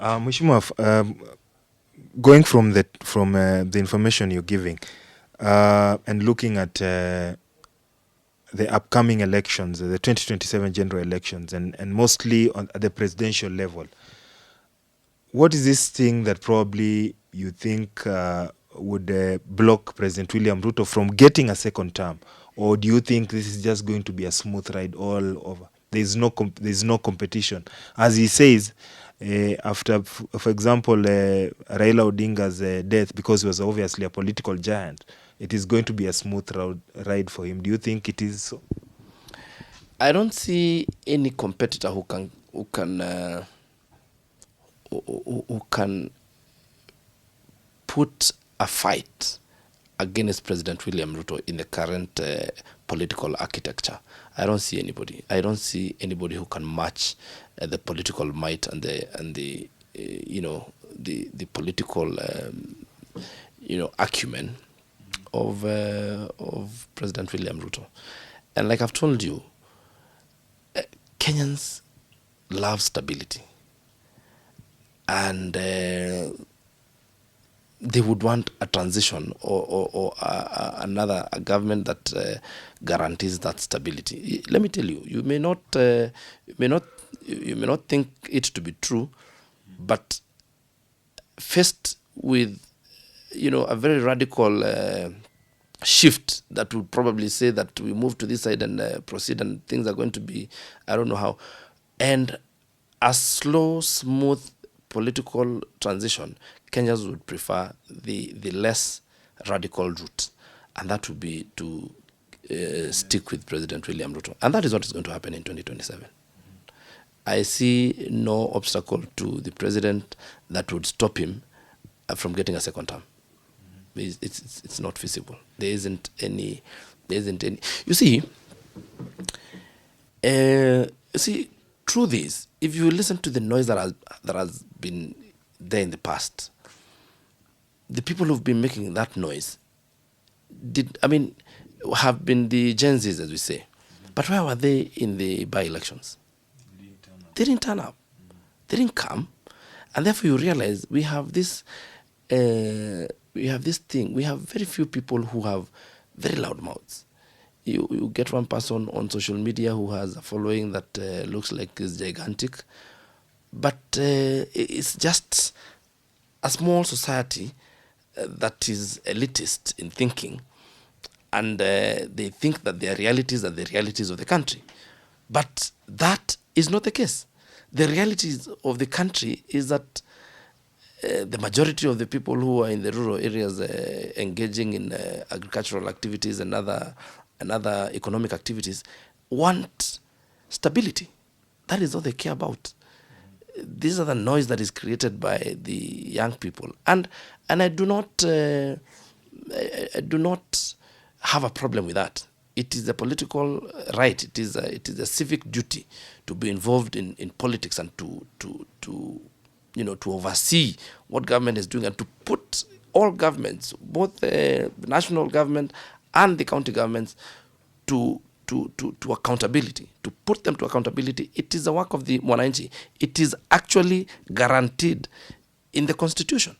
Mheshimiwa, going from the information you're giving and looking at the upcoming elections, the 2027 general elections, and mostly at the presidential level, what is this thing that probably you think would block President William Ruto from getting a second term? Or do you think this is just going to be a smooth ride all over? There's no competition. As he says, after, for example, Raila Odinga's death, because he was obviously a political giant, it is going to be a smooth ride for him. Do you think it is so? I don't see any competitor who can put a fight against President William Ruto in the current political architecture. I don't see anybody. I don't see anybody who can match the political might and the the political acumen of President William Ruto. And like I've told you, Kenyans love stability, and they would want a transition or another a government that guarantees that stability. Let me tell you, you may not think it to be true, but faced with a very radical shift that would probably say that we move to this side and proceed, and things are going to be, I don't know how, and a slow, smooth political transition, Kenyans would prefer the less radical route, and that would be to stick with President William Ruto, and that is what is going to happen in 2027. I see no obstacle to the president that would stop him from getting a second term. It's not feasible. There isn't any. You see, through this, if you listen to the noise that has been there in the past, the people who've been making that noise have been the Gen Zs, as we say. But where were they in the by-elections? They didn't turn up. They didn't come, and therefore you realize we have this thing. We have very few people who have very loud mouths. You get one person on social media who has a following that looks like it's gigantic, but it's just a small society that is elitist in thinking, and they think that their realities are the realities of the country. But that is not the case. The realities of the country is that the majority of the people who are in the rural areas engaging in agricultural activities and other economic activities want stability. That is all they care about. These are the noise that is created by the young people, and I do not have a problem with that. It is a political right. It is a civic duty to be involved in politics and to oversee what government is doing, and to put all governments, both the national government and the county governments, to accountability, to put them to accountability. It is a work of the Mwananchi. It is actually guaranteed in the Constitution.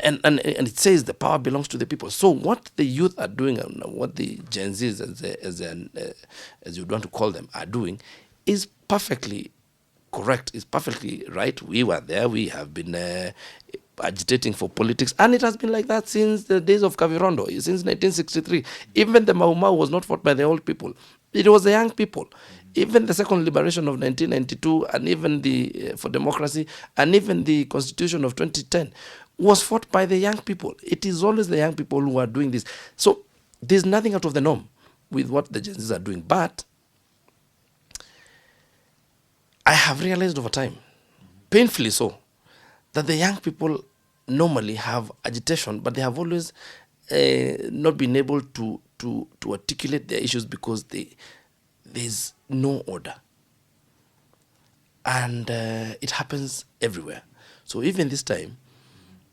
And it says the power belongs to the people. So what the youth are doing, and what the Gen Zs, as you want to call them, are doing, is perfectly correct, is perfectly right. We were there. We have been agitating for politics, and it has been like that since the days of Kavirondo, since 1963. Even the Mau Mau was not fought by the old people. It was the young people. Even the second liberation of 1992, and even the for democracy, and even the constitution of 2010 was fought by the young people. It is always the young people who are doing this. So there's nothing out of the norm with what the Gen Zs are doing. But I have realized over time, painfully so, that the young people normally have agitation, but they have always not been able to articulate their issues because there's no order. And it happens everywhere. So even this time,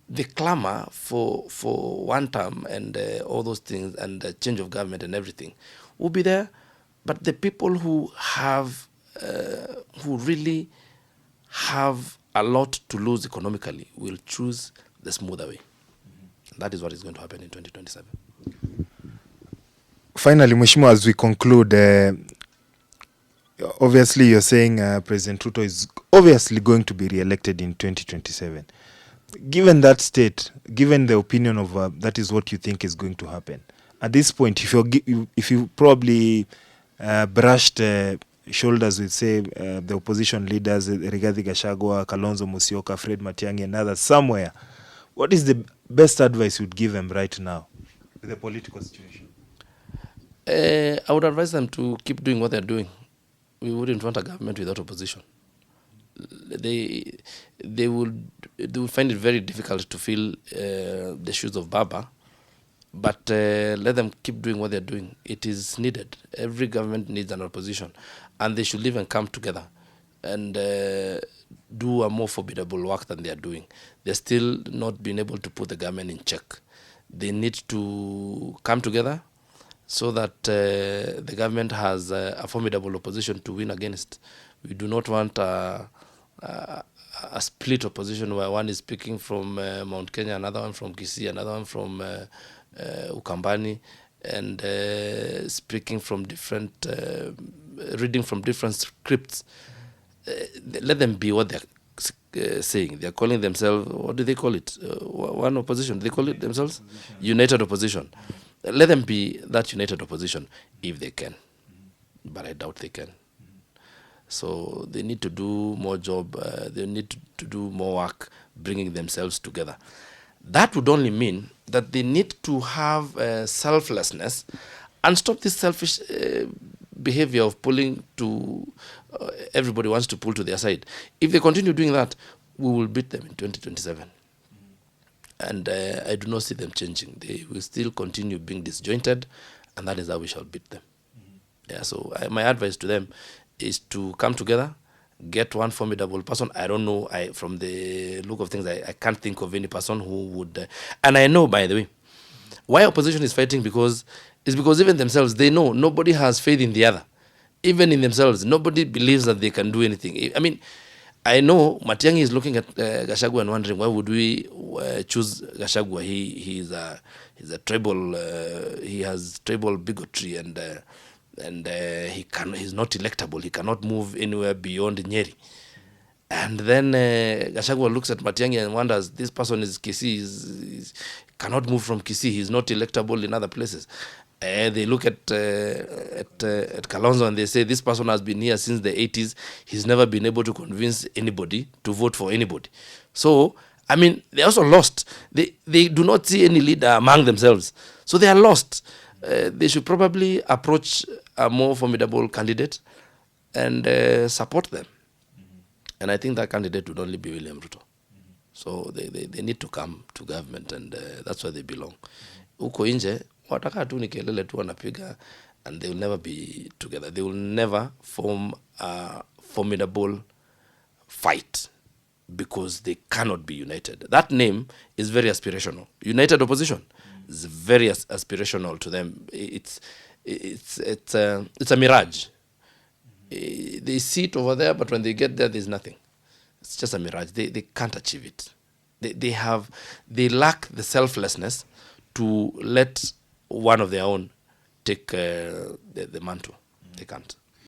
the clamor for one term and all those things and the change of government and everything will be there, but the people who have who really have a lot to lose economically will choose the smoother way. That is what is going to happen in 2027. Finally, Mheshimiwa, as we conclude, obviously you're saying President Ruto is obviously going to be re-elected in 2027. Given that state, given the opinion of that is what you think is going to happen, at this point, if you probably brushed shoulders with, say, the opposition leaders, Rigathi Gachagua, Kalonzo Musyoka, Fred Matiang'i, and others somewhere, what is the best advice you'd give them right now with the political situation? I would advise them to keep doing what they're doing. We wouldn't want a government without opposition. They would find it very difficult to fill the shoes of Baba, but let them keep doing what they're doing. It is needed. Every government needs an opposition, and they should even come together and do a more formidable work than they are doing. They're still not being able to put the government in check. They need to come together so that the government has a formidable opposition to win against. We do not want a split opposition where one is speaking from Mount Kenya, another one from Kisii, another one from Ukambani, and speaking from different, reading from different scripts. Let them be what they're saying. They're calling themselves, what do they call it? One opposition. They call it themselves? United opposition. Let them be that united opposition if they can. But I doubt they can. So they need to do more job. They need to do more work bringing themselves together. That would only mean that they need to have selflessness and stop this selfish behavior of pulling to everybody wants to pull to their side. If they continue doing that, we will beat them in 2027. And I do not see them changing. They will still continue being disjointed, and that is how we shall beat them. Yeah. So my advice to them is to come together, get one formidable person. I don't know. From the look of things, I can't think of any person who would. And I know, by the way, why opposition is fighting because even themselves, they know nobody has faith in the other. Even in themselves, nobody believes that they can do anything. I mean, I know Matiang'i is looking at Gachagua and wondering why would we choose Gachagua? He's a tribal. He has tribal bigotry and he's not electable. He cannot move anywhere beyond Nyeri. And then Gachagua looks at Matiang'i and wonders, this person is Kisii, cannot move from Kisii. He's not electable in other places. They look at Kalonzo and they say, this person has been here since the 80s. He's never been able to convince anybody to vote for anybody. So, I mean, they're also lost. They do not see any leader among themselves. So they are lost. They should probably approach a more formidable candidate and support them. And I think that candidate would only be William Ruto. So they need to come to government, and that's where they belong. Uko nje, wataka tu ni kelele tu wanapiga, and they will never be together. They will never form a formidable fight because they cannot be united. That name is very aspirational. United opposition is very aspirational to them. It's a mirage. They see it over there, but when they get there, there's nothing. It's just a mirage. They can't achieve it. They lack the selflessness to let one of their own take the mantle. They can't.